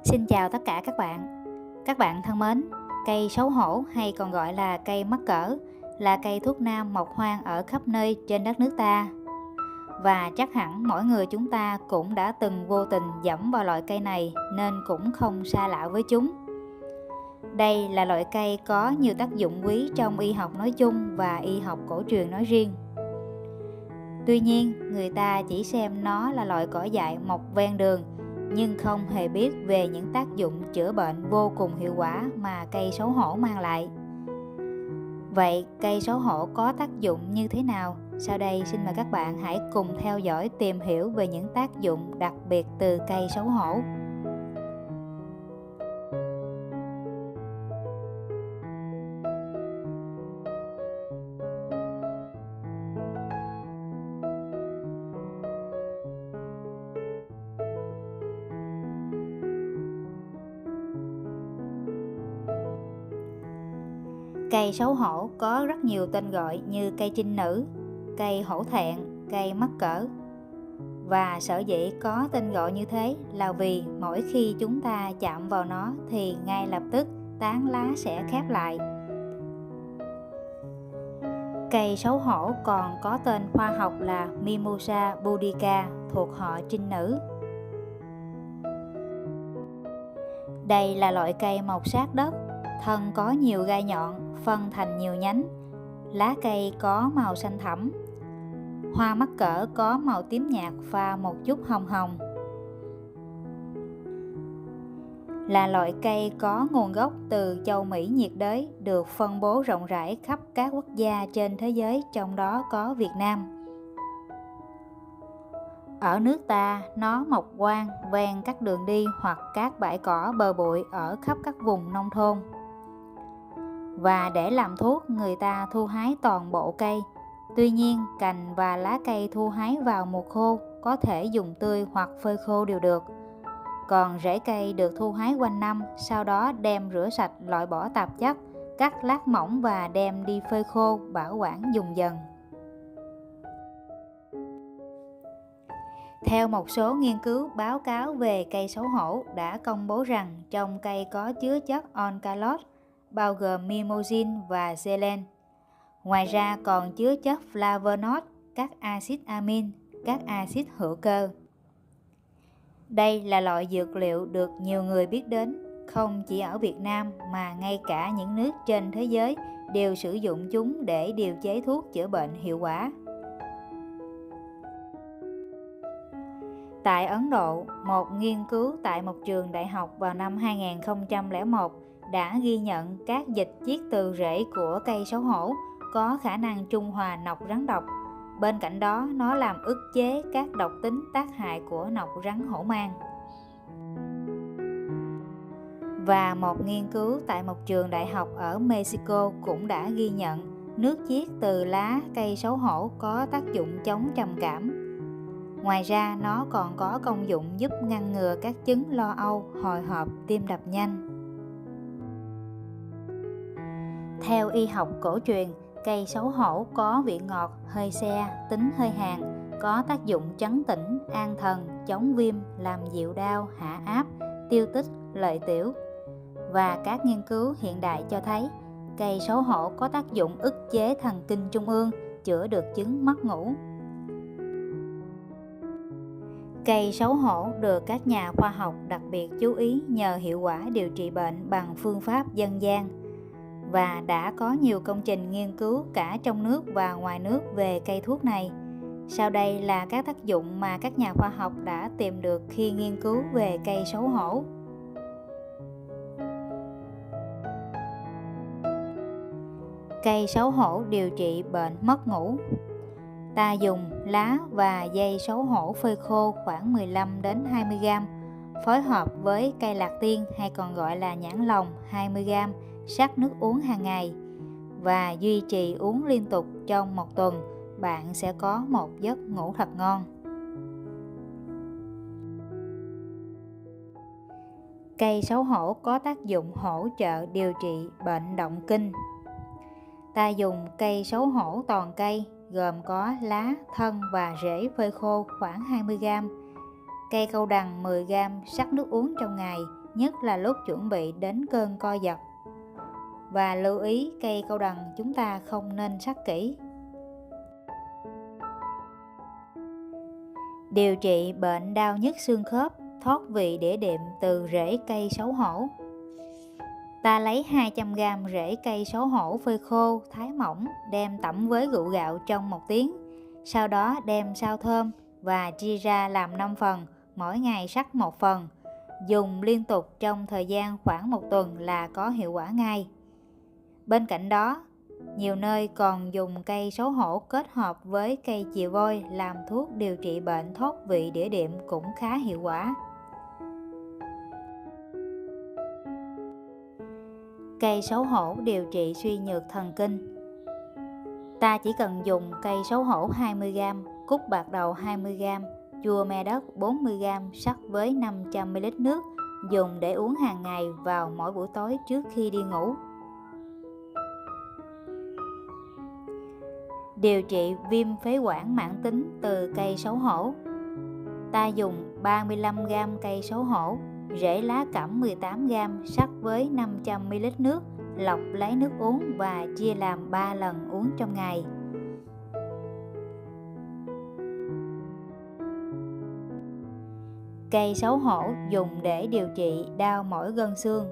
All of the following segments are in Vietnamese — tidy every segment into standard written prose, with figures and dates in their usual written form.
Xin chào tất cả các bạn. Các bạn thân mến, cây xấu hổ hay còn gọi là cây mắc cỡ là cây thuốc nam mọc hoang ở khắp nơi trên đất nước ta. Và chắc hẳn mỗi người chúng ta cũng đã từng vô tình dẫm vào loại cây này nên cũng không xa lạ với chúng. Đây là loại cây có nhiều tác dụng quý trong y học nói chung và y học cổ truyền nói riêng. Tuy nhiên, người ta chỉ xem nó là loại cỏ dại mọc ven đường nhưng không hề biết về những tác dụng chữa bệnh vô cùng hiệu quả mà cây xấu hổ mang lại. Vậy cây xấu hổ có tác dụng như thế nào? Sau đây xin mời các bạn hãy cùng theo dõi tìm hiểu về những tác dụng đặc biệt từ cây xấu hổ. Cây xấu hổ có rất nhiều tên gọi như cây trinh nữ, cây hổ thẹn, cây mắc cỡ. Và sở dĩ có tên gọi như thế là vì mỗi khi chúng ta chạm vào nó thì ngay lập tức tán lá sẽ khép lại. Cây xấu hổ còn có tên khoa học là Mimosa pudica thuộc họ trinh nữ. Đây là loại cây mọc sát đất, thân có nhiều gai nhọn, phân thành nhiều nhánh. Lá cây có màu xanh thẫm. Hoa mắc cỡ có màu tím nhạt pha một chút hồng hồng. Là loại cây có nguồn gốc từ châu Mỹ nhiệt đới, được phân bố rộng rãi khắp các quốc gia trên thế giới, trong đó có Việt Nam. Ở nước ta, nó mọc quang ven các đường đi hoặc các bãi cỏ bờ bụi ở khắp các vùng nông thôn. Và để làm thuốc, người ta thu hái toàn bộ cây. Tuy nhiên, cành và lá cây thu hái vào mùa khô có thể dùng tươi hoặc phơi khô đều được. Còn rễ cây được thu hái quanh năm, sau đó đem rửa sạch loại bỏ tạp chất, cắt lát mỏng và đem đi phơi khô, bảo quản dùng dần. Theo một số nghiên cứu báo cáo về cây xấu hổ đã công bố rằng trong cây có chứa chất oncalote, bao gồm mimosine và selen. Ngoài ra còn chứa chất flavonoid, các axit amin, các axit hữu cơ. Đây là loại dược liệu được nhiều người biết đến, không chỉ ở Việt Nam mà ngay cả những nước trên thế giới đều sử dụng chúng để điều chế thuốc chữa bệnh hiệu quả. Tại Ấn Độ, một nghiên cứu tại một trường đại học vào năm 2001 đã ghi nhận các dịch chiết từ rễ của cây xấu hổ có khả năng trung hòa nọc rắn độc. Bên cạnh đó, nó làm ức chế các độc tính tác hại của nọc rắn hổ mang. Và một nghiên cứu tại một trường đại học ở Mexico cũng đã ghi nhận nước chiết từ lá cây xấu hổ có tác dụng chống trầm cảm. Ngoài ra, nó còn có công dụng giúp ngăn ngừa các chứng lo âu, hồi hộp, tim đập nhanh. Theo y học cổ truyền, cây xấu hổ có vị ngọt, hơi se, tính hơi hàn, có tác dụng trấn tĩnh, an thần, chống viêm, làm dịu đau, hạ áp, tiêu tích, lợi tiểu. Và các nghiên cứu hiện đại cho thấy cây xấu hổ có tác dụng ức chế thần kinh trung ương, chữa được chứng mất ngủ. Cây xấu hổ được các nhà khoa học đặc biệt chú ý nhờ hiệu quả điều trị bệnh bằng phương pháp dân gian. Và đã có nhiều công trình nghiên cứu cả trong nước và ngoài nước về cây thuốc này. Sau đây là các tác dụng mà các nhà khoa học đã tìm được khi nghiên cứu về cây xấu hổ. Cây xấu hổ điều trị bệnh mất ngủ. Ta dùng lá và dây xấu hổ phơi khô khoảng 15 đến 20 g, phối hợp với cây lạc tiên hay còn gọi là nhãn lồng 20 g, sắc nước uống hàng ngày và duy trì uống liên tục trong một tuần, bạn sẽ có một giấc ngủ thật ngon. Cây xấu hổ có tác dụng hỗ trợ điều trị bệnh động kinh. Ta dùng cây xấu hổ toàn cây gồm có lá, thân và rễ phơi khô khoảng 20 g, cây câu đằng 10 g, sắc nước uống trong ngày nhất là lúc chuẩn bị đến cơn co giật. Và lưu ý cây câu đần chúng ta không nên sắc kỹ. Điều trị bệnh đau nhức xương khớp, thoát vị đĩa đệm từ rễ cây xấu hổ. Ta lấy 200g rễ cây xấu hổ phơi khô, thái mỏng, đem tẩm với rượu gạo trong 1 tiếng. Sau đó đem sao thơm và chia ra làm 5 phần, mỗi ngày sắc 1 phần. Dùng liên tục trong thời gian khoảng 1 tuần là có hiệu quả ngay. Bên cạnh đó, nhiều nơi còn dùng cây xấu hổ kết hợp với cây chìa voi làm thuốc điều trị bệnh thoát vị đĩa đệm cũng khá hiệu quả. Cây xấu hổ điều trị suy nhược thần kinh. Ta chỉ cần dùng cây xấu hổ 20g, cúc bạc đầu 20g, chua me đất 40g sắc với 500ml nước, dùng để uống hàng ngày vào mỗi buổi tối trước khi đi ngủ. Điều trị viêm phế quản mãn tính từ cây xấu hổ. Ta dùng 35g cây xấu hổ, rễ lá cẩm 18g sắc với 500ml nước, lọc lấy nước uống và chia làm 3 lần uống trong ngày. Cây xấu hổ dùng để điều trị đau mỏi gân xương.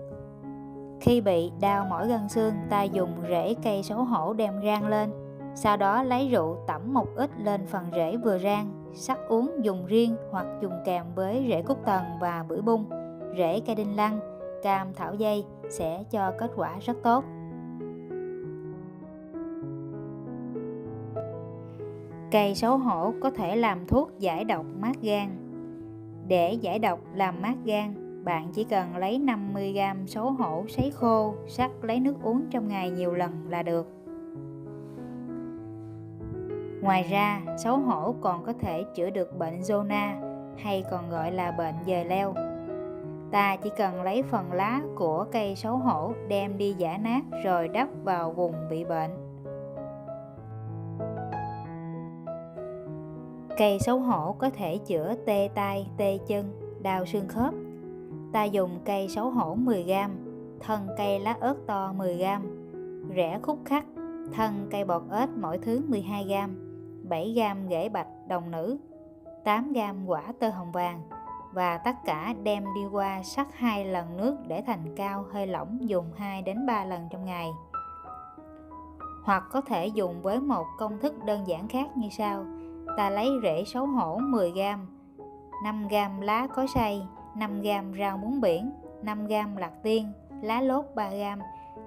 Khi bị đau mỏi gân xương, ta dùng rễ cây xấu hổ đem rang lên, sau đó lấy rượu tẩm một ít lên phần rễ vừa rang, sắc uống dùng riêng hoặc dùng kèm với rễ cúc tần và bưởi bung, rễ cây đinh lăng, cam thảo dây sẽ cho kết quả rất tốt. Cây xấu hổ có thể làm thuốc giải độc mát gan. Để giải độc làm mát gan, bạn chỉ cần lấy 50g xấu hổ sấy khô, sắc lấy nước uống trong ngày nhiều lần là được. Ngoài ra, xấu hổ còn có thể chữa được bệnh zona hay còn gọi là bệnh dời leo. Ta chỉ cần lấy phần lá của cây xấu hổ đem đi giã nát rồi đắp vào vùng bị bệnh. Cây xấu hổ có thể chữa tê tay, tê chân, đau xương khớp. Ta dùng cây xấu hổ 10g, thân cây lá ớt to 10g, rễ khúc khắc, thân cây bọt ếch mỗi thứ 12g, 7g rễ bạch đồng nữ, 8g quả tơ hồng vàng và tất cả đem đi qua sắc 2 lần nước để thành cao hơi lỏng, dùng 2 đến 3 lần trong ngày. Hoặc có thể dùng với một công thức đơn giản khác như sau. Ta lấy rễ xấu hổ 10g, 5g lá cối xay, 5g rau muống biển, 5g lạc tiên, lá lốt 3g,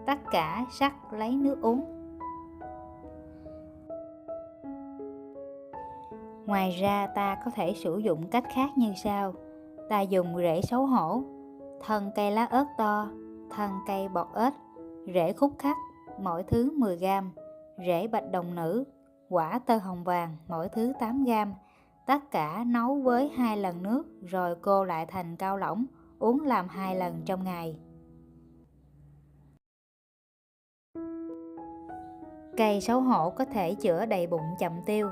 tất cả sắc lấy nước uống. Ngoài ra ta có thể sử dụng cách khác như sau. Ta dùng rễ xấu hổ, thân cây lá ớt to, thân cây bọt ếch, rễ khúc khắc mỗi thứ 10g, rễ bạch đồng nữ, quả tơ hồng vàng mỗi thứ 8g, tất cả nấu với 2 lần nước rồi cô lại thành cao lỏng, uống làm 2 lần trong ngày. Cây xấu hổ có thể chữa đầy bụng chậm tiêu.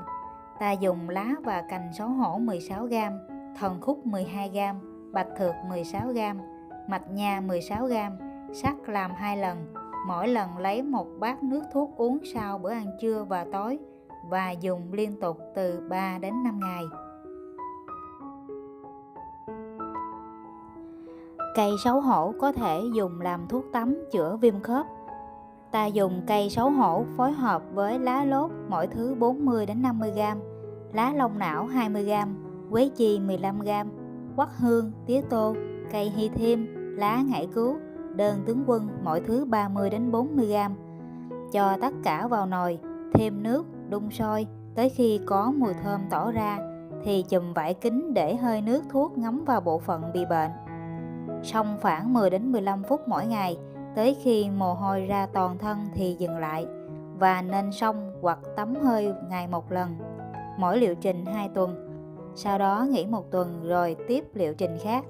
Ta dùng lá và cành xấu hổ 16g, thần khúc 12g, bạch thược 16g, mạch nha 16g, sắc làm 2 lần, mỗi lần lấy 1 bát nước thuốc uống sau bữa ăn trưa và tối và dùng liên tục từ 3 đến 5 ngày. Cây xấu hổ có thể dùng làm thuốc tắm chữa viêm khớp. Ta dùng cây xấu hổ phối hợp với lá lốt mỗi thứ 40 đến 50g, lá long não 20g, quế chi 15g, quắc hương, tía tô, cây hy thêm, lá ngải cứu, đơn tướng quân mỗi thứ 30 đến 40g. Cho tất cả vào nồi, thêm nước, đun sôi tới khi có mùi thơm tỏ ra thì chùm vải kín để hơi nước thuốc ngấm vào bộ phận bị bệnh. Xông khoảng 10 đến 15 phút mỗi ngày, tới khi mồ hôi ra toàn thân thì dừng lại và nên xông hoặc tắm hơi ngày 1 lần. Mỗi liệu trình 2 tuần, sau đó nghỉ 1 tuần rồi tiếp liệu trình khác.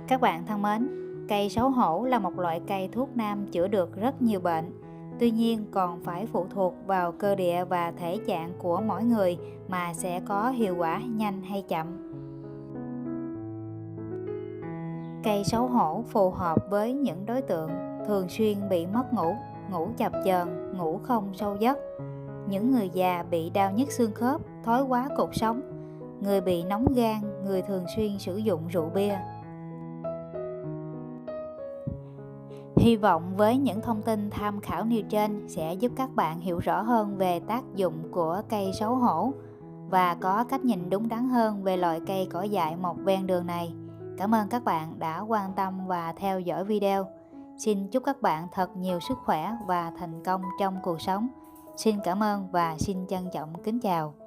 Các bạn thân mến, cây xấu hổ là một loại cây thuốc nam chữa được rất nhiều bệnh. Tuy nhiên còn phải phụ thuộc vào cơ địa và thể trạng của mỗi người mà sẽ có hiệu quả nhanh hay chậm. Cây xấu hổ phù hợp với những đối tượng thường xuyên bị mất ngủ, ngủ chập chờn, ngủ không sâu giấc, những người già bị đau nhức xương khớp, thoái hóa cột sống, người bị nóng gan, người thường xuyên sử dụng rượu bia. Hy vọng với những thông tin tham khảo nêu trên sẽ giúp các bạn hiểu rõ hơn về tác dụng của cây xấu hổ và có cách nhìn đúng đắn hơn về loại cây cỏ dại mọc ven đường này. Cảm ơn các bạn đã quan tâm và theo dõi video. Xin chúc các bạn thật nhiều sức khỏe và thành công trong cuộc sống. Xin cảm ơn và xin trân trọng kính chào.